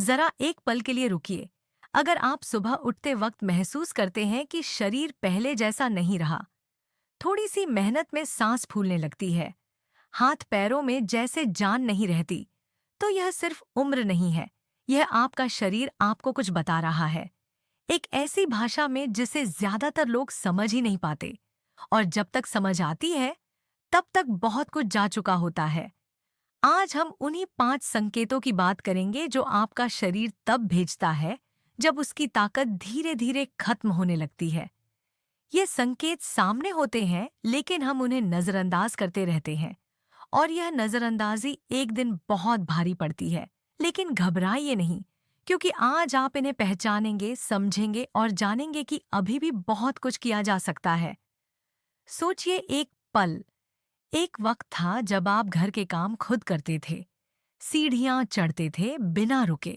जरा एक पल के लिए रुकिए। अगर आप सुबह उठते वक्त महसूस करते हैं कि शरीर पहले जैसा नहीं रहा, थोड़ी सी मेहनत में सांस फूलने लगती है, हाथ पैरों में जैसे जान नहीं रहती, तो यह सिर्फ उम्र नहीं है। यह आपका शरीर आपको कुछ बता रहा है, एक ऐसी भाषा में जिसे ज्यादातर लोग समझ ही नहीं पाते। और जब तक समझ आती है, तब तक बहुत कुछ जा चुका होता है। आज हम उन्हीं 5 संकेतों की बात करेंगे जो आपका शरीर तब भेजता है जब उसकी ताकत धीरे धीरे खत्म होने लगती है। ये संकेत सामने होते हैं, लेकिन हम उन्हें नजरअंदाज करते रहते हैं, और यह नजरअंदाजी एक दिन बहुत भारी पड़ती है। लेकिन घबराइए नहीं, क्योंकि आज आप इन्हें पहचानेंगे, समझेंगे और जानेंगे कि अभी भी बहुत कुछ किया जा सकता है। सोचिए एक पल, एक वक्त था जब आप घर के काम खुद करते थे, सीढ़ियां चढ़ते थे बिना रुके,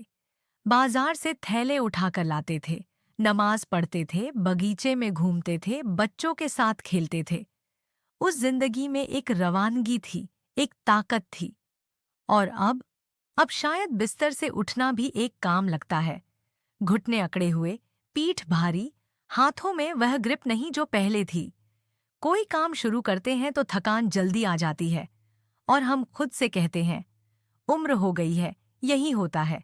बाजार से थैले उठाकर लाते थे, नमाज पढ़ते थे, बगीचे में घूमते थे, बच्चों के साथ खेलते थे। उस जिंदगी में एक रवानगी थी, एक ताकत थी। और अब शायद बिस्तर से उठना भी एक काम लगता है। घुटने अकड़े हुए, पीठ भारी, हाथों में वह ग्रिप नहीं जो पहले थी। कोई काम शुरू करते हैं तो थकान जल्दी आ जाती है, और हम खुद से कहते हैं, उम्र हो गई है, यही होता है।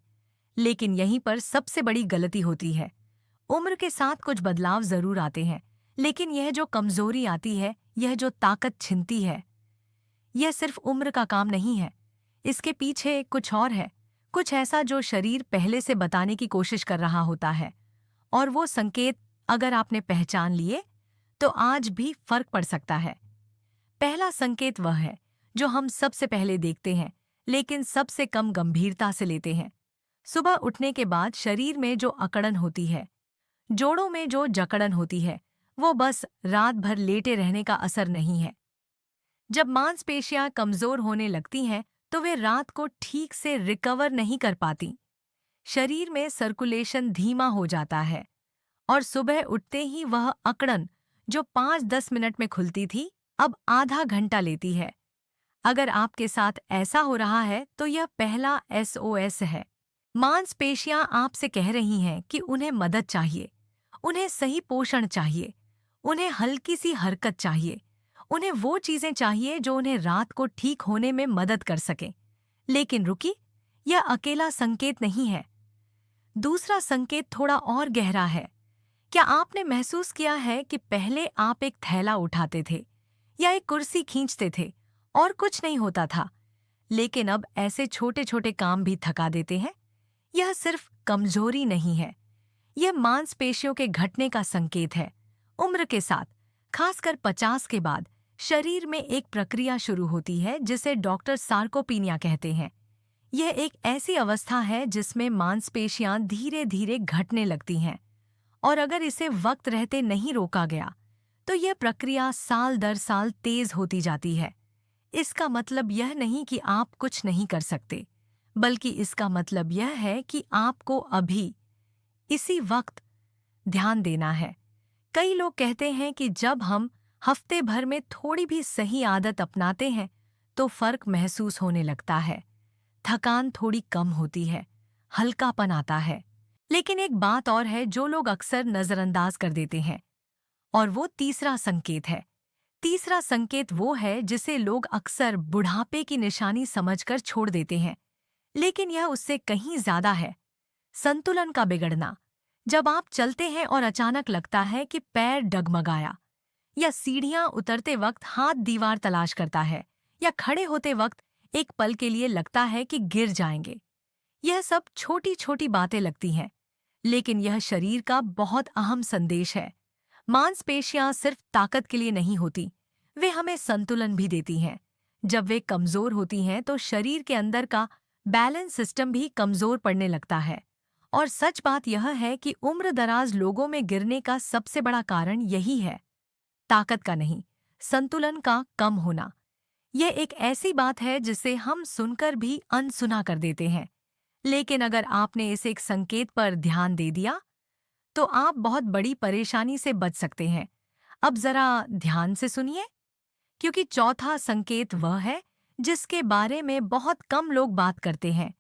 लेकिन यहीं पर सबसे बड़ी गलती होती है। उम्र के साथ कुछ बदलाव जरूर आते हैं, लेकिन यह जो कमजोरी आती है, यह जो ताकत छिनती है, यह सिर्फ उम्र का काम नहीं है। इसके पीछे कुछ और है, कुछ ऐसा जो शरीर पहले से बताने की कोशिश कर रहा होता है। और वो संकेत अगर आपने पहचान लिए, तो आज भी फर्क पड़ सकता है। पहला संकेत वह है जो हम सबसे पहले देखते हैं, लेकिन सबसे कम गंभीरता से लेते हैं। सुबह उठने के बाद शरीर में जो अकड़न होती है, जोड़ों में जो जकड़न होती है, वो बस रात भर लेटे रहने का असर नहीं है। जब मांसपेशियां कमजोर होने लगती हैं, तो वे रात को ठीक से रिकवर नहीं कर पाती। शरीर में सर्कुलेशन धीमा हो जाता है, और सुबह उठते ही वह अकड़न जो 5-10 मिनट में खुलती थी, अब आधा घंटा लेती है। अगर आपके साथ ऐसा हो रहा है, तो यह पहला एसओएस है। मांसपेशियां आपसे कह रही हैं कि उन्हें मदद चाहिए, उन्हें सही पोषण चाहिए, उन्हें हल्की सी हरकत चाहिए, उन्हें वो चीजें चाहिए जो उन्हें रात को ठीक होने में मदद कर सकें। लेकिन रुकी, यह अकेला संकेत नहीं है। दूसरा संकेत थोड़ा और गहरा है। क्या आपने महसूस किया है कि पहले आप एक थैला उठाते थे या एक कुर्सी खींचते थे और कुछ नहीं होता था, लेकिन अब ऐसे छोटे छोटे काम भी थका देते हैं? यह सिर्फ कमजोरी नहीं है, यह मांसपेशियों के घटने का संकेत है। उम्र के साथ, खासकर 50 के बाद, शरीर में एक प्रक्रिया शुरू होती है जिसे डॉक्टर सार्कोपीनिया कहते हैं। यह एक ऐसी अवस्था है जिसमें मांसपेशियां धीरे धीरे घटने लगती हैं, और अगर इसे वक्त रहते नहीं रोका गया, तो यह प्रक्रिया साल दर साल तेज होती जाती है। इसका मतलब यह नहीं कि आप कुछ नहीं कर सकते, बल्कि इसका मतलब यह है कि आपको अभी, इसी वक्त ध्यान देना है। कई लोग कहते हैं कि जब हम हफ्ते भर में थोड़ी भी सही आदत अपनाते हैं, तो फर्क महसूस होने लगता है। थकान थोड़ी कम होती है, हल्कापन आता है। लेकिन एक बात और है जो लोग अक्सर नजरअंदाज कर देते हैं, और वो तीसरा संकेत है। तीसरा संकेत वो है जिसे लोग अक्सर बुढ़ापे की निशानी समझकर छोड़ देते हैं, लेकिन यह उससे कहीं ज्यादा है। संतुलन का बिगड़ना। जब आप चलते हैं और अचानक लगता है कि पैर डगमगाया, या सीढ़ियां उतरते वक्त हाथ दीवार तलाश करता है, या खड़े होते वक्त एक पल के लिए लगता है कि गिर जाएंगे। यह सब छोटी छोटी बातें लगती हैं, लेकिन यह शरीर का बहुत अहम संदेश है। मांसपेशियां सिर्फ ताकत के लिए नहीं होती, वे हमें संतुलन भी देती हैं। जब वे कमजोर होती हैं तो शरीर के अंदर का बैलेंस सिस्टम भी कमजोर पड़ने लगता है। और सच बात यह है कि उम्रदराज लोगों में गिरने का सबसे बड़ा कारण यही है, ताकत का नहीं, संतुलन का कम होना। यह एक ऐसी बात है जिसे हम सुनकर भी अनसुना कर देते हैं, लेकिन अगर आपने इस एक संकेत पर ध्यान दे दिया, तो आप बहुत बड़ी परेशानी से बच सकते हैं। अब जरा ध्यान से सुनिए, क्योंकि चौथा संकेत वह है जिसके बारे में बहुत कम लोग बात करते हैं।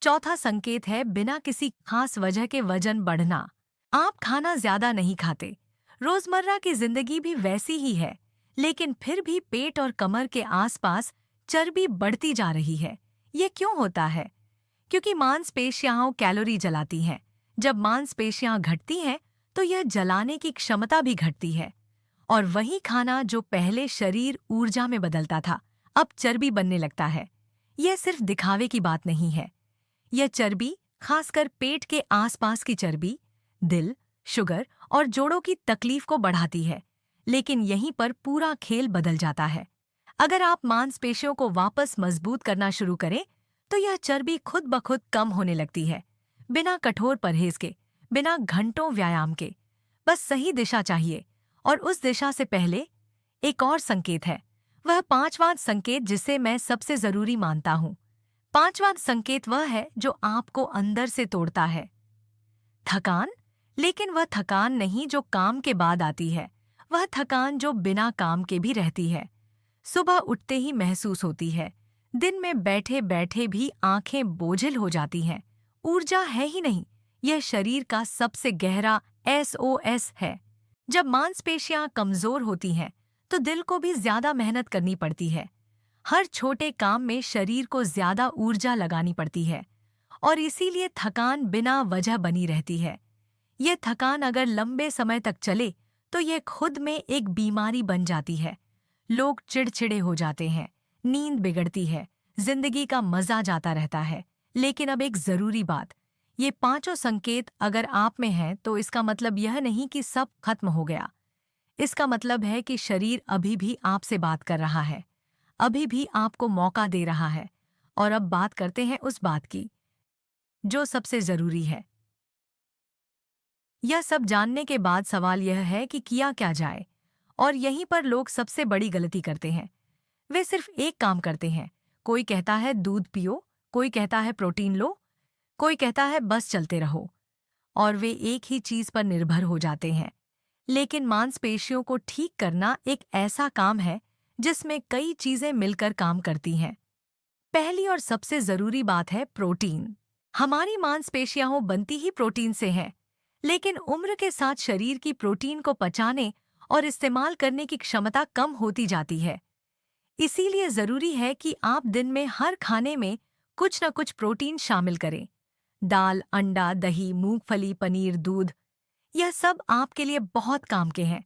चौथा संकेत है बिना किसी खास वजह के वजन बढ़ना। आप खाना ज्यादा नहीं खाते, रोजमर्रा की जिंदगी भी वैसी ही है, लेकिन फिर भी पेट और कमर के आसपास चर्बी बढ़ती जा रही है। ये क्यों होता है? क्योंकि मांसपेशियां कैलोरी जलाती हैं। जब मांसपेशियां घटती हैं, तो यह जलाने की क्षमता भी घटती है। और वही खाना जो पहले शरीर ऊर्जा में बदलता था, अब चर्बी बनने लगता है। यह सिर्फ दिखावे की बात नहीं है। यह चर्बी, खासकर पेट के आसपास की चर्बी, दिल, शुगर और जोड़ों की तकलीफ को बढ़ाती है। लेकिन यहीं पर पूरा खेल बदल जाता है। अगर आप मांसपेशियों को वापस मजबूत करना शुरू करें, तो यह चर्बी खुद ब खुद कम होने लगती है, बिना कठोर परहेज के, बिना घंटों व्यायाम के। बस सही दिशा चाहिए। और उस दिशा से पहले एक और संकेत है, वह पांचवां संकेत जिसे मैं सबसे जरूरी मानता हूं। पांचवां संकेत वह है जो आपको अंदर से तोड़ता है। थकान। लेकिन वह थकान नहीं जो काम के बाद आती है, वह थकान जो बिना काम के भी रहती है। सुबह उठते ही महसूस होती है, दिन में बैठे बैठे भी आंखें बोझिल हो जाती हैं। ऊर्जा है ही नहीं। यह शरीर का सबसे गहरा SOS है। जब मांसपेशियां कमजोर होती हैं, तो दिल को भी ज्यादा मेहनत करनी पड़ती है। हर छोटे काम में शरीर को ज्यादा ऊर्जा लगानी पड़ती है, और इसीलिए थकान बिना वजह बनी रहती है। यह थकान अगर लंबे समय तक चले, तो यह खुद में एक बीमारी बन जाती है। लोग चिड़चिड़े हो जाते हैं, नींद बिगड़ती है, जिंदगी का मजा जाता रहता है। लेकिन अब एक जरूरी बात, ये पांचों संकेत अगर आप में हैं, तो इसका मतलब यह नहीं कि सब खत्म हो गया। इसका मतलब है कि शरीर अभी भी आपसे बात कर रहा है, अभी भी आपको मौका दे रहा है। और अब बात करते हैं उस बात की जो सबसे जरूरी है। यह सब जानने के बाद सवाल यह है कि किया क्या जाए। और यहीं पर लोग सबसे बड़ी गलती करते हैं। वे सिर्फ एक काम करते हैं। कोई कहता है दूध पियो, कोई कहता है प्रोटीन लो, कोई कहता है बस चलते रहो। और वे एक ही चीज पर निर्भर हो जाते हैं। लेकिन मांसपेशियों को ठीक करना एक ऐसा काम है जिसमें कई चीजें मिलकर काम करती हैं। पहली और सबसे जरूरी बात है प्रोटीन। हमारी मांसपेशियां बनती ही प्रोटीन से हैं, लेकिन उम्र के साथ शरीर की प्रोटीन को पचाने और इस्तेमाल करने की क्षमता कम होती जाती है। इसीलिए जरूरी है कि आप दिन में हर खाने में कुछ न कुछ प्रोटीन शामिल करें। दाल, अंडा, दही, मूंगफली, पनीर, दूध, यह सब आपके लिए बहुत काम के हैं।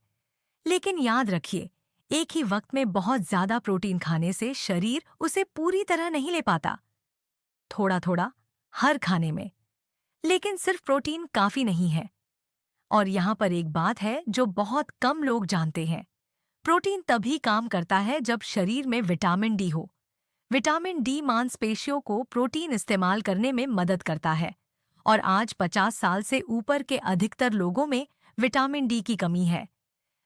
लेकिन याद रखिए, एक ही वक्त में बहुत ज्यादा प्रोटीन खाने से शरीर उसे पूरी तरह नहीं ले पाता। थोड़ा थोड़ा, हर खाने में। लेकिन सिर्फ प्रोटीन काफी नहीं है। और यहाँ पर एक बात है जो बहुत कम लोग जानते हैं। प्रोटीन तभी काम करता है जब शरीर में विटामिन डी हो। विटामिन डी मांसपेशियों को प्रोटीन इस्तेमाल करने में मदद करता है। और आज 50 साल से ऊपर के अधिकतर लोगों में विटामिन डी की कमी है।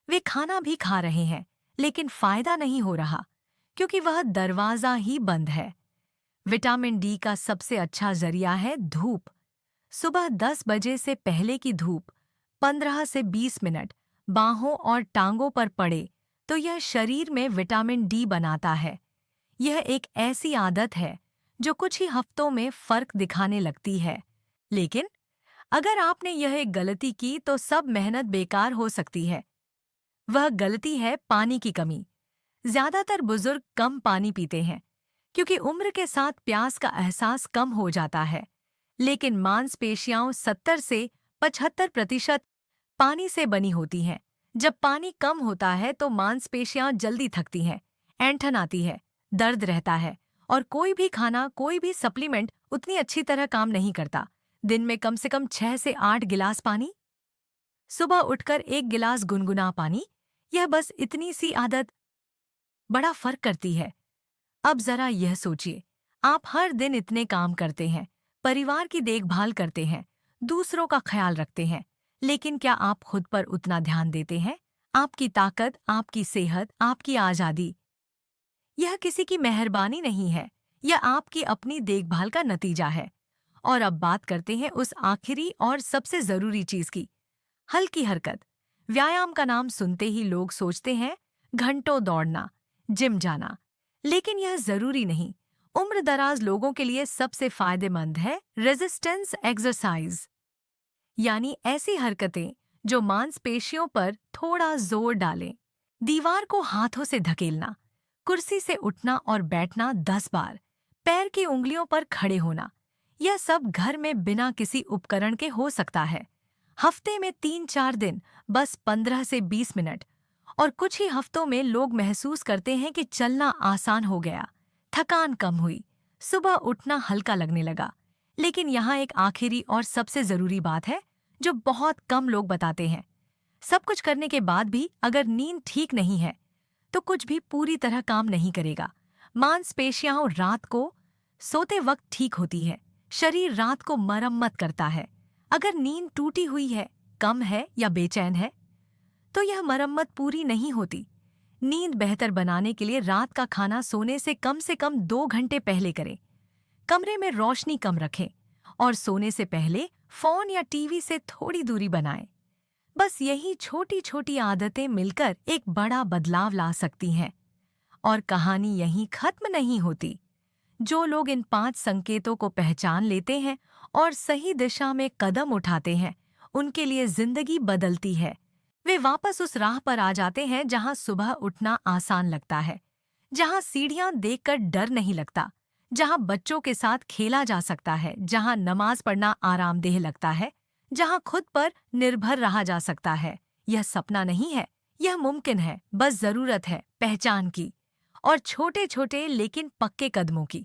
वे खाना भी खा रहे हैं, लेकिन फायदा नहीं हो रहा, क्योंकि वह दरवाजा ही बंद है। विटामिन डी का सबसे अच्छा जरिया है धूप। सुबह 10 बजे से पहले की धूप 15 से 20 मिनट बाहों और टांगों पर पड़े, तो यह शरीर में विटामिन डी बनाता है। यह एक ऐसी आदत है जो कुछ ही हफ्तों में फर्क दिखाने लगती है। लेकिन अगर आपने यह एक गलती की, तो सब मेहनत बेकार हो सकती है। वह गलती है पानी की कमी। ज्यादातर बुजुर्ग कम पानी पीते हैं, क्योंकि उम्र के साथ प्यास का एहसास कम हो जाता है। लेकिन मांसपेशियां 70 से 75% पानी से बनी होती हैं। जब पानी कम होता है, तो मांसपेशियां जल्दी थकती हैं, ऐंठन आती है, दर्द रहता है, और कोई भी खाना, कोई भी सप्लीमेंट उतनी अच्छी तरह काम नहीं करता। दिन में कम से कम 6 से 8 गिलास पानी, सुबह उठकर 1 गिलास गुनगुना पानी, यह बस इतनी सी आदत बड़ा फर्क करती है। अब जरा यह सोचिए, आप हर दिन इतने काम करते हैं, परिवार की देखभाल करते हैं, दूसरों का ख्याल रखते हैं, लेकिन क्या आप खुद पर उतना ध्यान देते हैं? आपकी ताकत, आपकी सेहत, आपकी आज़ादी, यह किसी की मेहरबानी नहीं है, यह आपकी अपनी देखभाल का नतीजा है। और अब बात करते हैं उस आखिरी और सबसे जरूरी चीज की, हल्की हरकत। व्यायाम का नाम सुनते ही लोग सोचते हैं घंटों दौड़ना, जिम जाना। लेकिन यह जरूरी नहीं। उम्रदराज लोगों के लिए सबसे फायदेमंद है रेजिस्टेंस एक्सरसाइज, यानी ऐसी हरकतें जो मांसपेशियों पर थोड़ा जोर डालें। दीवार को हाथों से धकेलना, कुर्सी से उठना और बैठना 10 बार, पैर की उंगलियों पर खड़े होना। यह सब घर में बिना किसी उपकरण के हो सकता है। हफ्ते में 3-4 दिन, बस 15 से 20 मिनट। और कुछ ही हफ्तों में लोग महसूस करते हैं कि चलना आसान हो गया, थकान कम हुई, सुबह उठना हल्का लगने लगा। लेकिन यहाँ एक आखिरी और सबसे जरूरी बात है जो बहुत कम लोग बताते हैं। सब कुछ करने के बाद भी अगर नींद ठीक नहीं है तो कुछ भी पूरी तरह काम नहीं करेगा। मांसपेशियां रात को सोते वक्त ठीक होती है, शरीर रात को मरम्मत करता है। अगर नींद टूटी हुई है, कम है या बेचैन है तो यह मरम्मत पूरी नहीं होती। नींद बेहतर बनाने के लिए रात का खाना सोने से कम 2 घंटे पहले करें। कमरे में रोशनी कम रखें और सोने से पहले फोन या टीवी से थोड़ी दूरी बनाएं। बस यही छोटी छोटी आदतें मिलकर एक बड़ा बदलाव ला सकती हैं। और कहानी यहीं खत्म नहीं होती। जो लोग इन 5 संकेतों को पहचान लेते हैं और सही दिशा में कदम उठाते हैं, उनके लिए जिंदगी बदलती है। वे वापस उस राह पर आ जाते हैं जहां सुबह उठना आसान लगता है, जहां सीढ़ियां देखकर डर नहीं लगता, जहां बच्चों के साथ खेला जा सकता है, जहां नमाज पढ़ना आरामदेह लगता है, जहां खुद पर निर्भर रहा जा सकता है। यह सपना नहीं है, यह मुमकिन है। बस जरूरत है पहचान की और छोटे छोटे लेकिन पक्के कदमों की।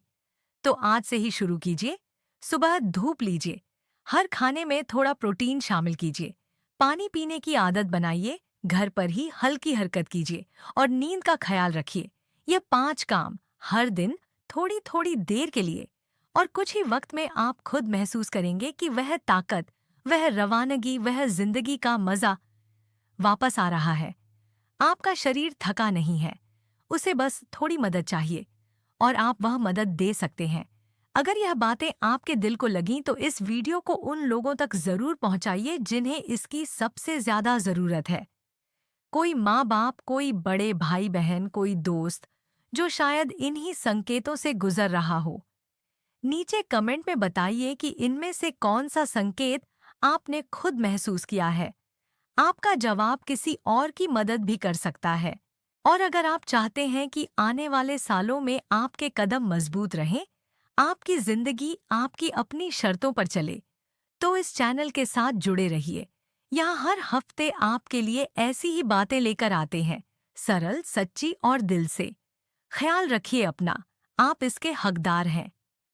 तो आज से ही शुरू कीजिए। सुबह धूप लीजिए, हर खाने में थोड़ा प्रोटीन शामिल कीजिए, पानी पीने की आदत बनाइए, घर पर ही हल्की हरकत कीजिए और नींद का ख्याल रखिए। ये 5 काम हर दिन थोड़ी थोड़ी देर के लिए, और कुछ ही वक्त में आप खुद महसूस करेंगे कि वह ताकत, वह रवानगी, वह जिंदगी का मजा वापस आ रहा है। आपका शरीर थका नहीं है, उसे बस थोड़ी मदद चाहिए और आप वह मदद दे सकते हैं। अगर यह बातें आपके दिल को लगीं तो इस वीडियो को उन लोगों तक जरूर पहुंचाइए जिन्हें इसकी सबसे ज्यादा जरूरत है। कोई माँ बाप, कोई बड़े भाई बहन, कोई दोस्त जो शायद इन्हीं संकेतों से गुजर रहा हो। नीचे कमेंट में बताइए कि इनमें से कौन सा संकेत आपने खुद महसूस किया है। आपका जवाब किसी और की मदद भी कर सकता है। और अगर आप चाहते हैं कि आने वाले सालों में आपके कदम मजबूत रहें, आपकी जिंदगी आपकी अपनी शर्तों पर चले, तो इस चैनल के साथ जुड़े रहिए। यहाँ हर हफ्ते आपके लिए ऐसी ही बातें लेकर आते हैं, सरल, सच्ची और दिल से। ख्याल रखिए अपना, आप इसके हकदार हैं।